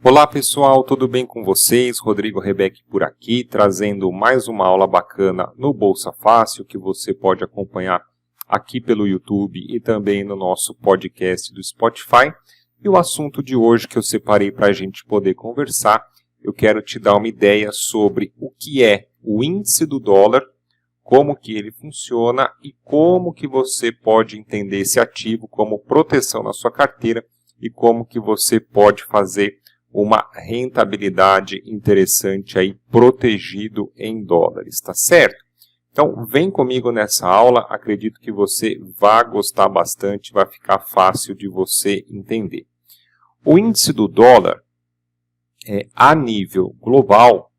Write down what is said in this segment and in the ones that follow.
Olá pessoal, tudo bem com vocês? Rodrigo Rebeck por aqui, trazendo mais uma aula bacana no Bolsa Fácil, que você pode acompanhar aqui pelo YouTube e também no nosso podcast do Spotify. E o assunto de hoje que eu separei para a gente poder conversar, eu quero te dar uma ideia sobre o que é o índice do dólar, como que ele funciona e como que você pode entender esse ativo como proteção na sua carteira e como que você pode fazer uma rentabilidade interessante aí protegido em dólares, tá certo? Então vem comigo nessa aula, acredito que você vai gostar bastante, vai ficar fácil de você entender. O índice do dólar, a nível global,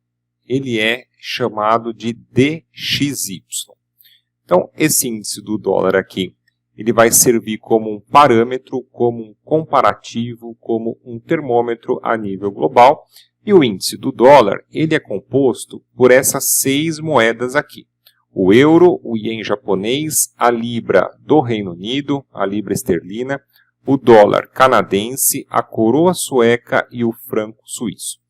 ele é chamado de DXY. Então esse índice do dólar aqui, ele vai servir como um parâmetro, como um comparativo, como um termômetro a nível global. E o índice do dólar, ele é composto por essas 6 moedas aqui. O euro, o ien japonês, a libra do Reino Unido, a libra esterlina, o dólar canadense, a coroa sueca e o franco suíço.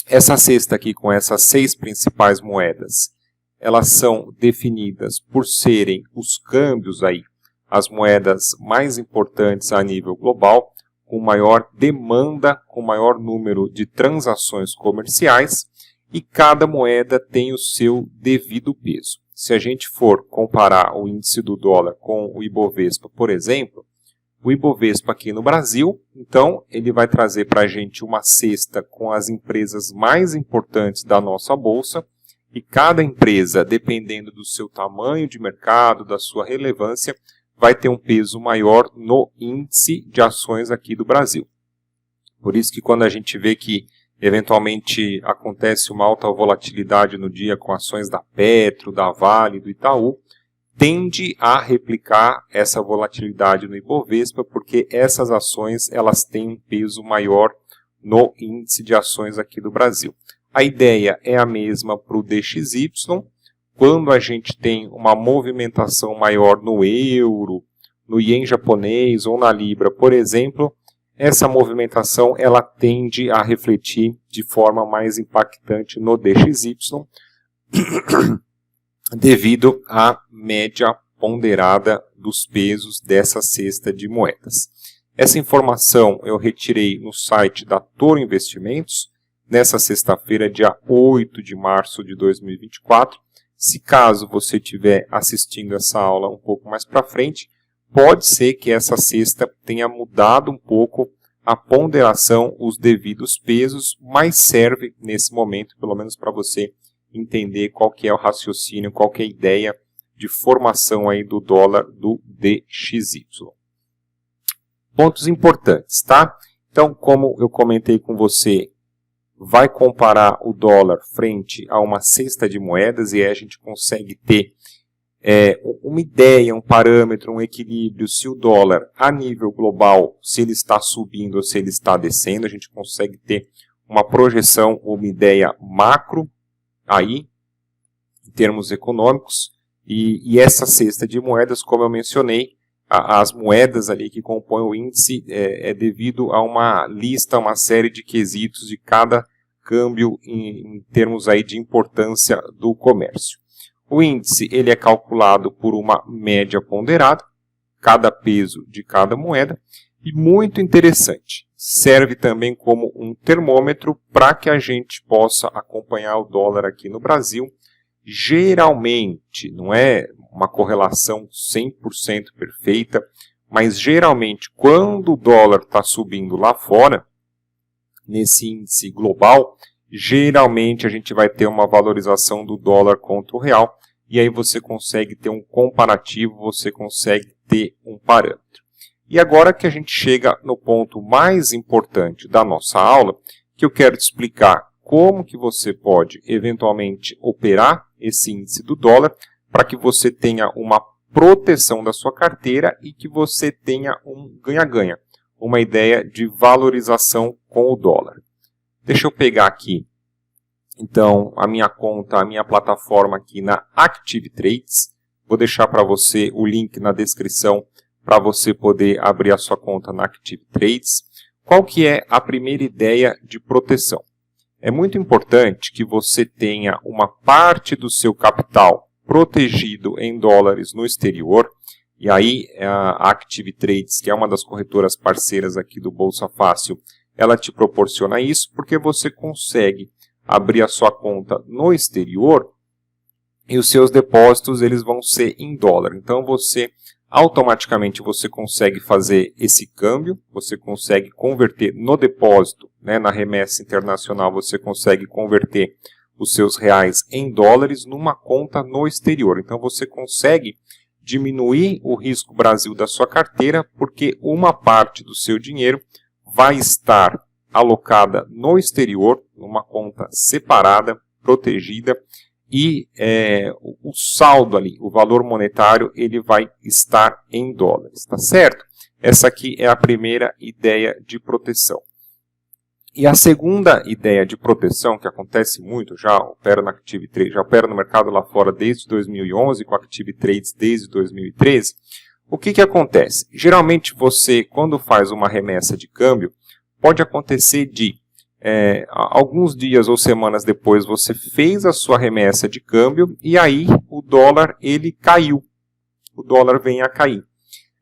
Essa cesta aqui com essas 6 principais moedas, elas são definidas por serem os câmbios aí, as moedas mais importantes a nível global, com maior demanda, com maior número de transações comerciais, e cada moeda tem o seu devido peso. Se a gente for comparar o índice do dólar com o Ibovespa, por exemplo, o Ibovespa aqui no Brasil, então, ele vai trazer para a gente uma cesta com as empresas mais importantes da nossa bolsa, e cada empresa, dependendo do seu tamanho de mercado, da sua relevância, vai ter um peso maior no índice de ações aqui do Brasil. Por isso que quando a gente vê que eventualmente acontece uma alta volatilidade no dia com ações da Petro, da Vale, do Itaú, tende a replicar essa volatilidade no Ibovespa, porque essas ações elas têm um peso maior no índice de ações aqui do Brasil. A ideia é a mesma para o DXY. Quando a gente tem uma movimentação maior no euro, no ien japonês ou na libra, por exemplo, essa movimentação ela tende a refletir de forma mais impactante no DXY, devido à média ponderada dos pesos dessa cesta de moedas. Essa informação eu retirei no site da Toro Investimentos, nessa sexta-feira, dia 8 de março de 2024. Se caso você estiver assistindo essa aula um pouco mais para frente, pode ser que essa cesta tenha mudado um pouco a ponderação, os devidos pesos, mas serve nesse momento, pelo menos para você entender qual que é o raciocínio, qual que é a ideia de formação aí do dólar do DXY. Pontos importantes, tá? Então, como eu comentei com você, vai comparar o dólar frente a uma cesta de moedas e aí a gente consegue ter uma ideia, um parâmetro, um equilíbrio, se o dólar a nível global, se ele está subindo ou se ele está descendo, a gente consegue ter uma projeção, uma ideia macro aí, em termos econômicos, e essa cesta de moedas, como eu mencionei, as moedas ali que compõem o índice é devido a uma lista, uma série de quesitos de cada câmbio em termos aí de importância do comércio. O índice ele é calculado por uma média ponderada, cada peso de cada moeda, e muito interessante, serve também como um termômetro para que a gente possa acompanhar o dólar aqui no Brasil. Geralmente, não é uma correlação 100% perfeita, mas geralmente quando o dólar está subindo lá fora, nesse índice global, geralmente a gente vai ter uma valorização do dólar contra o real, e aí você consegue ter um comparativo, você consegue ter um parâmetro. E agora que a gente chega no ponto mais importante da nossa aula, que eu quero te explicar como que você pode eventualmente operar esse índice do dólar para que você tenha uma proteção da sua carteira e que você tenha um ganha-ganha, uma ideia de valorização com o dólar. Deixa eu pegar aqui, então, a minha conta, a minha plataforma aqui na Active Trades. Vou deixar para você o link na descrição para você poder abrir a sua conta na Active Trades. Qual que é a primeira ideia de proteção? É muito importante que você tenha uma parte do seu capital protegido em dólares no exterior. E aí a Active Trades, que é uma das corretoras parceiras aqui do Bolsa Fácil, ela te proporciona isso porque você consegue abrir a sua conta no exterior e os seus depósitos eles vão ser em dólar. Então automaticamente você consegue fazer esse câmbio, você consegue converter no depósito, né, na remessa internacional, você consegue converter os seus reais em dólares numa conta no exterior. Então você consegue diminuir o risco Brasil da sua carteira, porque uma parte do seu dinheiro vai estar alocada no exterior, numa conta separada, protegida, e o saldo ali, o valor monetário, ele vai estar em dólares, tá certo? Essa aqui é a primeira ideia de proteção. E a segunda ideia de proteção, que acontece muito, já opera na Active Trades, já opera no mercado lá fora desde 2011, com a Active Trades desde 2013, o que acontece? Geralmente você, quando faz uma remessa de câmbio, pode acontecer de alguns dias ou semanas depois você fez a sua remessa de câmbio e aí o dólar ele caiu, o dólar vem a cair.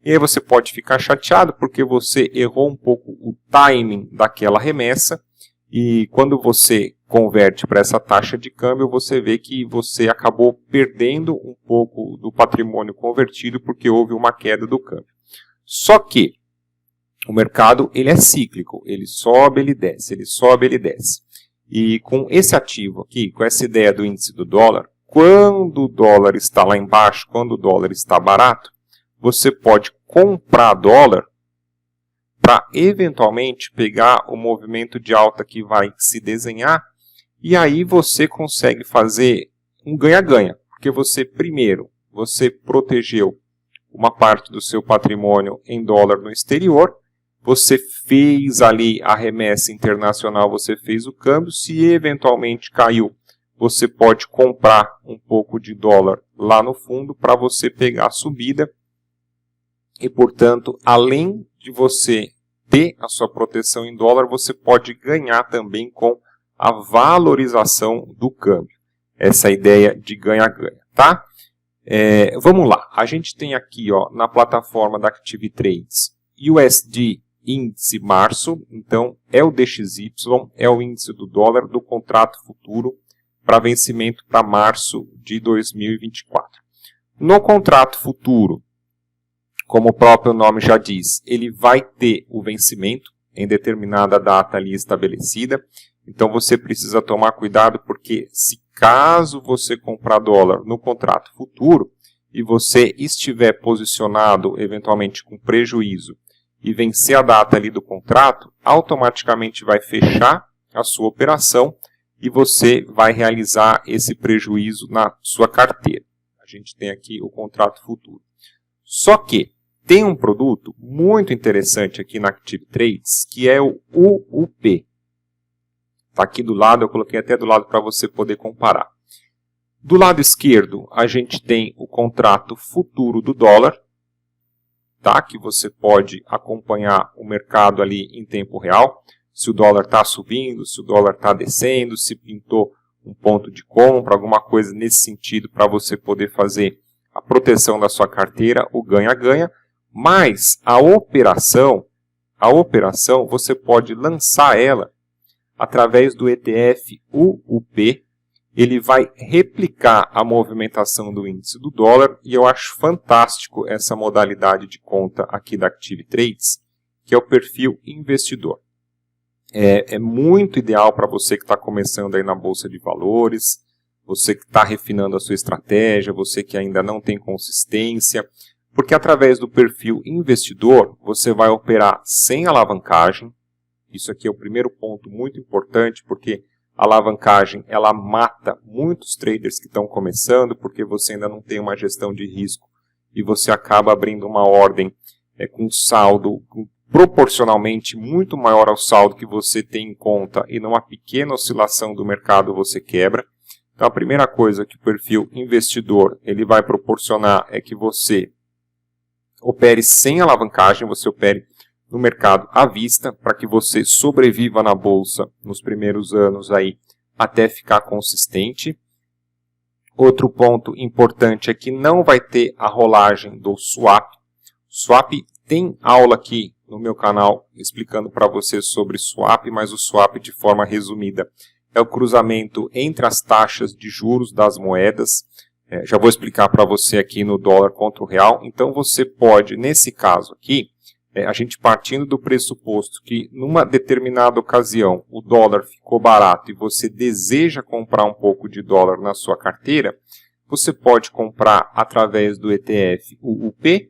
E aí você pode ficar chateado porque você errou um pouco o timing daquela remessa e quando você converte para essa taxa de câmbio, você vê que você acabou perdendo um pouco do patrimônio convertido porque houve uma queda do câmbio. Só que o mercado ele é cíclico, ele sobe, ele desce, ele sobe, ele desce. E com esse ativo aqui, com essa ideia do índice do dólar, quando o dólar está lá embaixo, quando o dólar está barato, você pode comprar dólar para eventualmente pegar o movimento de alta que vai se desenhar e aí você consegue fazer um ganha-ganha, porque você primeiro, você protegeu uma parte do seu patrimônio em dólar no exterior, você fez ali a remessa internacional, você fez o câmbio, se eventualmente caiu, você pode comprar um pouco de dólar lá no fundo para você pegar a subida. E, portanto, além de você ter a sua proteção em dólar, você pode ganhar também com a valorização do câmbio. Essa ideia de ganha-ganha, tá? Vamos lá. A gente tem aqui na plataforma da Active Trades USD índice março, então é o DXY, é o índice do dólar do contrato futuro para vencimento para março de 2024. No contrato futuro, como o próprio nome já diz, ele vai ter o vencimento em determinada data ali estabelecida. Então você precisa tomar cuidado porque se caso você comprar dólar no contrato futuro e você estiver posicionado eventualmente com prejuízo e vencer a data ali do contrato, automaticamente vai fechar a sua operação e você vai realizar esse prejuízo na sua carteira. A gente tem aqui o contrato futuro. Só que tem um produto muito interessante aqui na Active Trades, que é o UUP. Está aqui do lado, eu coloquei até do lado para você poder comparar. Do lado esquerdo, a gente tem o contrato futuro do dólar, tá? Que você pode acompanhar o mercado ali em tempo real. Se o dólar está subindo, se o dólar está descendo, se pintou um ponto de compra, alguma coisa nesse sentido para você poder fazer a proteção da sua carteira, o ganha-ganha. Mas a operação você pode lançar ela através do ETF UUP. Ele vai replicar a movimentação do índice do dólar e eu acho fantástico essa modalidade de conta aqui da Active Trades, que é o perfil investidor. É muito ideal para você que está começando aí na Bolsa de Valores, você que está refinando a sua estratégia, você que ainda não tem consistência, porque através do perfil investidor você vai operar sem alavancagem. Isso aqui é o primeiro ponto muito importante, porque a alavancagem ela mata muitos traders que estão começando, porque você ainda não tem uma gestão de risco e você acaba abrindo uma ordem com saldo proporcionalmente muito maior ao saldo que você tem em conta e numa pequena oscilação do mercado você quebra. Então a primeira coisa que o perfil investidor ele vai proporcionar é que você opere sem alavancagem, você opere no mercado à vista, para que você sobreviva na bolsa nos primeiros anos aí, até ficar consistente. Outro ponto importante é que não vai ter a rolagem do swap. Swap tem aula aqui no meu canal explicando para você sobre swap, mas o swap de forma resumida é o cruzamento entre as taxas de juros das moedas. Já vou explicar para você aqui no dólar contra o real. Então você pode, nesse caso aqui, a gente partindo do pressuposto que numa determinada ocasião o dólar ficou barato e você deseja comprar um pouco de dólar na sua carteira, você pode comprar através do ETF UUP,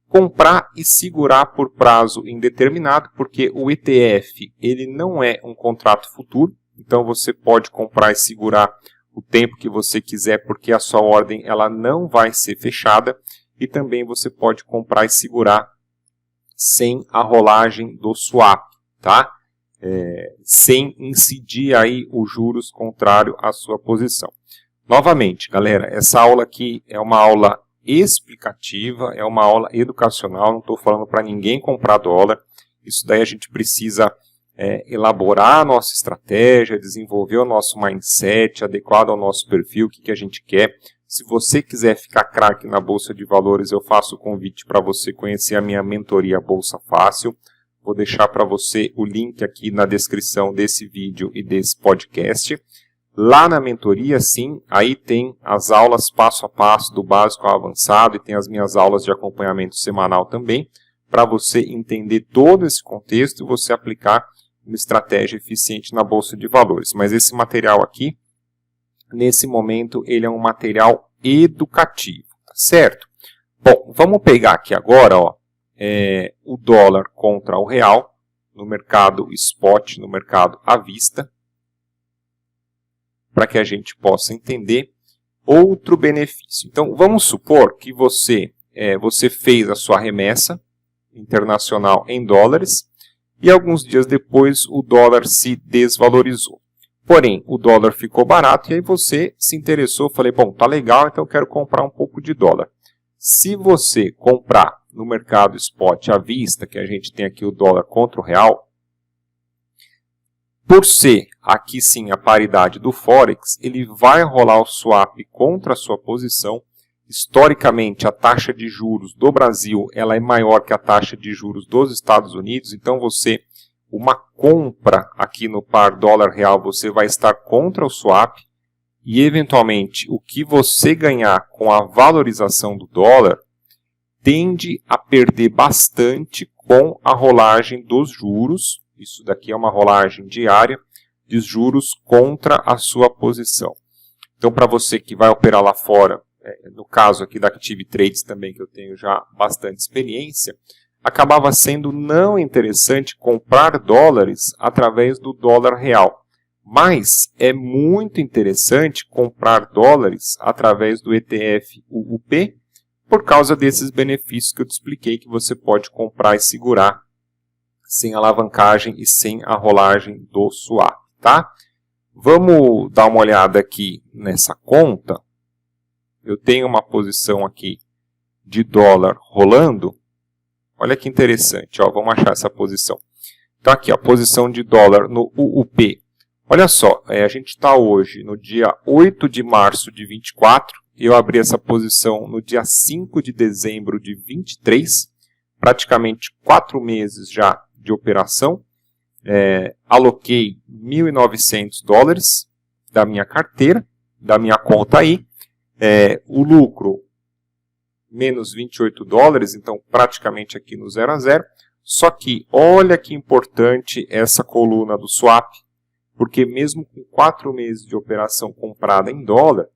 comprar e segurar por prazo indeterminado, porque o ETF ele não é um contrato futuro, então você pode comprar e segurar o tempo que você quiser, porque a sua ordem ela não vai ser fechada, e também você pode comprar e segurar sem a rolagem do swap, tá? Sem incidir aí os juros contrário à sua posição. Novamente, galera, essa aula aqui é uma aula explicativa, é uma aula educacional, não estou falando para ninguém comprar dólar. Isso daí a gente precisa elaborar a nossa estratégia, desenvolver o nosso mindset adequado ao nosso perfil, o que a gente quer. Se você quiser ficar craque na Bolsa de Valores, eu faço o convite para você conhecer a minha mentoria Bolsa Fácil. Vou deixar para você o link aqui na descrição desse vídeo e desse podcast. Lá na mentoria, sim, aí tem as aulas passo a passo do básico ao avançado e tem as minhas aulas de acompanhamento semanal também, para você entender todo esse contexto e você aplicar uma estratégia eficiente na Bolsa de Valores. Mas esse material aqui, nesse momento, ele é um material educativo, tá certo? Bom, vamos pegar aqui agora o dólar contra o real no mercado spot, no mercado à vista, para que a gente possa entender outro benefício. Então, vamos supor que você fez a sua remessa internacional em dólares e alguns dias depois o dólar se desvalorizou. Porém, o dólar ficou barato e aí você se interessou, falei, bom, tá legal, então eu quero comprar um pouco de dólar. Se você comprar no mercado spot à vista, que a gente tem aqui o dólar contra o real, por ser aqui sim a paridade do Forex, ele vai rolar o swap contra a sua posição. Historicamente, a taxa de juros do Brasil ela é maior que a taxa de juros dos Estados Unidos, então uma compra aqui no par dólar-real, você vai estar contra o swap e, eventualmente, o que você ganhar com a valorização do dólar tende a perder bastante com a rolagem dos juros. Isso daqui é uma rolagem diária de juros contra a sua posição. Então, para você que vai operar lá fora, no caso aqui da Active Trades também, que eu tenho já bastante experiência, acabava sendo não interessante comprar dólares através do dólar real. Mas é muito interessante comprar dólares através do ETF UUP, por causa desses benefícios que eu te expliquei, que você pode comprar e segurar sem alavancagem e sem a rolagem do swap, tá? Vamos dar uma olhada aqui nessa conta. Eu tenho uma posição aqui de dólar rolando. Olha que interessante, vamos achar essa posição. Então aqui, a posição de dólar no UUP. Olha só, a gente está hoje no dia 8 de março de 24. Eu abri essa posição no dia 5 de dezembro de 23. Praticamente 4 meses já de operação. Aloquei 1.900 dólares da minha carteira, da minha conta aí. O lucro, menos 28 dólares, então praticamente aqui no 0 a 0. Só que olha que importante essa coluna do swap, porque mesmo com 4 meses de operação comprada em dólar,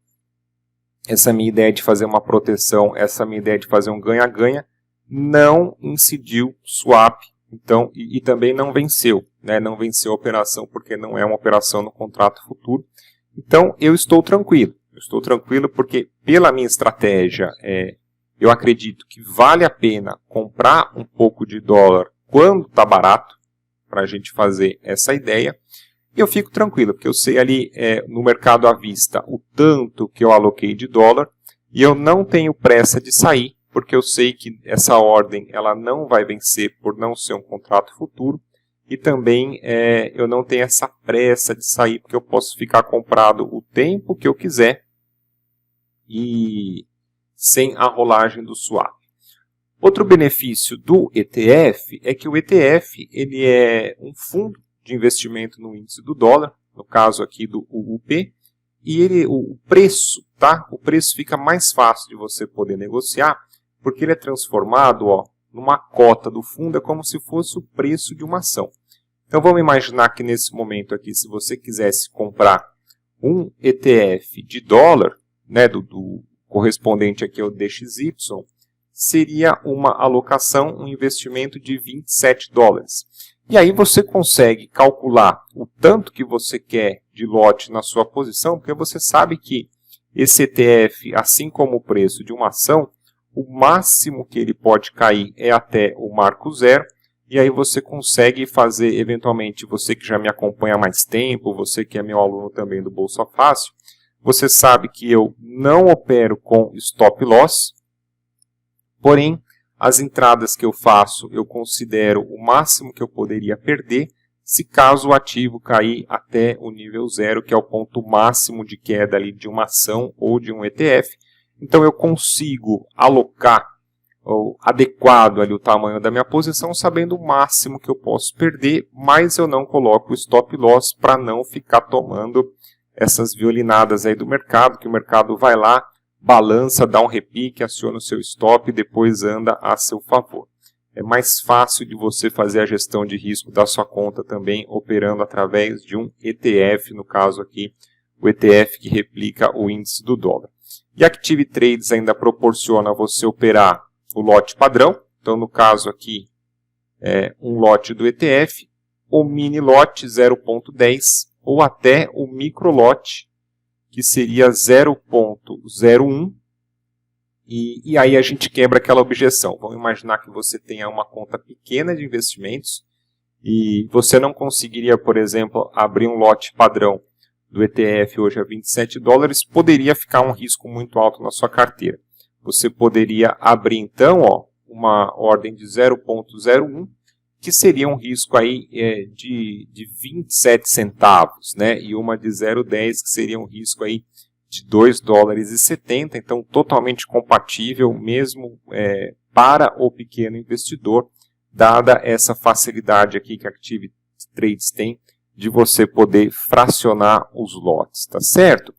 essa minha ideia de fazer uma proteção, essa minha ideia de fazer um ganha-ganha, não incidiu swap, então, e também não venceu, né? Não venceu a operação porque não é uma operação no contrato futuro. Então eu estou tranquilo. Eu estou tranquilo porque pela minha estratégia, eu acredito que vale a pena comprar um pouco de dólar quando está barato, para a gente fazer essa ideia. E eu fico tranquilo, porque eu sei ali no mercado à vista o tanto que eu aloquei de dólar e eu não tenho pressa de sair, porque eu sei que essa ordem ela não vai vencer por não ser um contrato futuro, e também eu não tenho essa pressa de sair, porque eu posso ficar comprado o tempo que eu quiser e sem a rolagem do swap. Outro benefício do ETF é que o ETF ele é um fundo de investimento no índice do dólar, no caso aqui do UUP, e o preço, tá? O preço fica mais fácil de você poder negociar, porque ele é transformado, ó, numa cota do fundo, é como se fosse o preço de uma ação. Então vamos imaginar que nesse momento aqui, se você quisesse comprar um ETF de dólar, né, do correspondente aqui ao DXY, seria uma alocação, um investimento de 27 dólares. E aí você consegue calcular o tanto que você quer de lote na sua posição, porque você sabe que esse ETF, assim como o preço de uma ação, o máximo que ele pode cair é até o marco zero, e aí você consegue fazer, eventualmente, você que já me acompanha há mais tempo, você que é meu aluno também do Bolsa Fácil, você sabe que eu não opero com stop loss, porém, as entradas que eu faço, eu considero o máximo que eu poderia perder, se caso o ativo cair até o nível zero, que é o ponto máximo de queda ali de uma ação ou de um ETF. Então eu consigo alocar adequado ali o tamanho da minha posição, sabendo o máximo que eu posso perder, mas eu não coloco o stop loss para não ficar tomando essas violinadas aí do mercado, que o mercado vai lá, balança, dá um repique, aciona o seu stop e depois anda a seu favor. É mais fácil de você fazer a gestão de risco da sua conta também, operando através de um ETF, no caso aqui, o ETF que replica o índice do dólar. E a Active Trades ainda proporciona você operar o lote padrão, então no caso aqui, um lote do ETF, o mini lote 0.10 ou até o micro lote, que seria 0.01, e aí a gente quebra aquela objeção. Vamos imaginar que você tenha uma conta pequena de investimentos e você não conseguiria, por exemplo, abrir um lote padrão do ETF hoje a 27 dólares, poderia ficar um risco muito alto na sua carteira. Você poderia abrir então uma ordem de 0.01, que seria um risco aí de 27 centavos, né? E uma de 0,10, que seria um risco aí de 2 dólares e 70, então totalmente compatível mesmo para o pequeno investidor, dada essa facilidade aqui que a Active Trades tem de você poder fracionar os lotes, tá certo?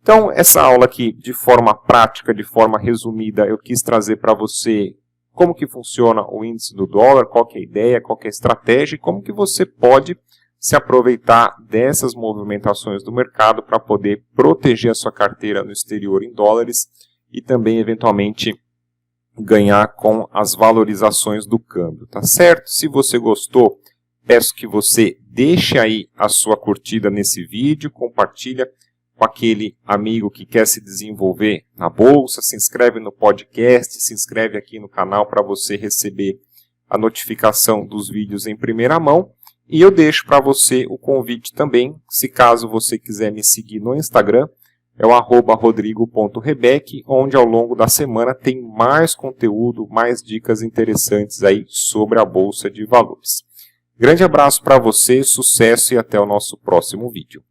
Então essa aula aqui, de forma prática, de forma resumida, eu quis trazer para você como que funciona o índice do dólar, qual que é a ideia, qual que é a estratégia e como que você pode se aproveitar dessas movimentações do mercado para poder proteger a sua carteira no exterior em dólares e também, eventualmente, ganhar com as valorizações do câmbio, tá certo? Se você gostou, peço que você deixe aí a sua curtida nesse vídeo, compartilha com aquele amigo que quer se desenvolver na bolsa, se inscreve no podcast, se inscreve aqui no canal para você receber a notificação dos vídeos em primeira mão. E eu deixo para você o convite também, se caso você quiser me seguir no Instagram, é o @rodrigo.rebec, onde ao longo da semana tem mais conteúdo, mais dicas interessantes aí sobre a Bolsa de Valores. Grande abraço para você, sucesso e até o nosso próximo vídeo.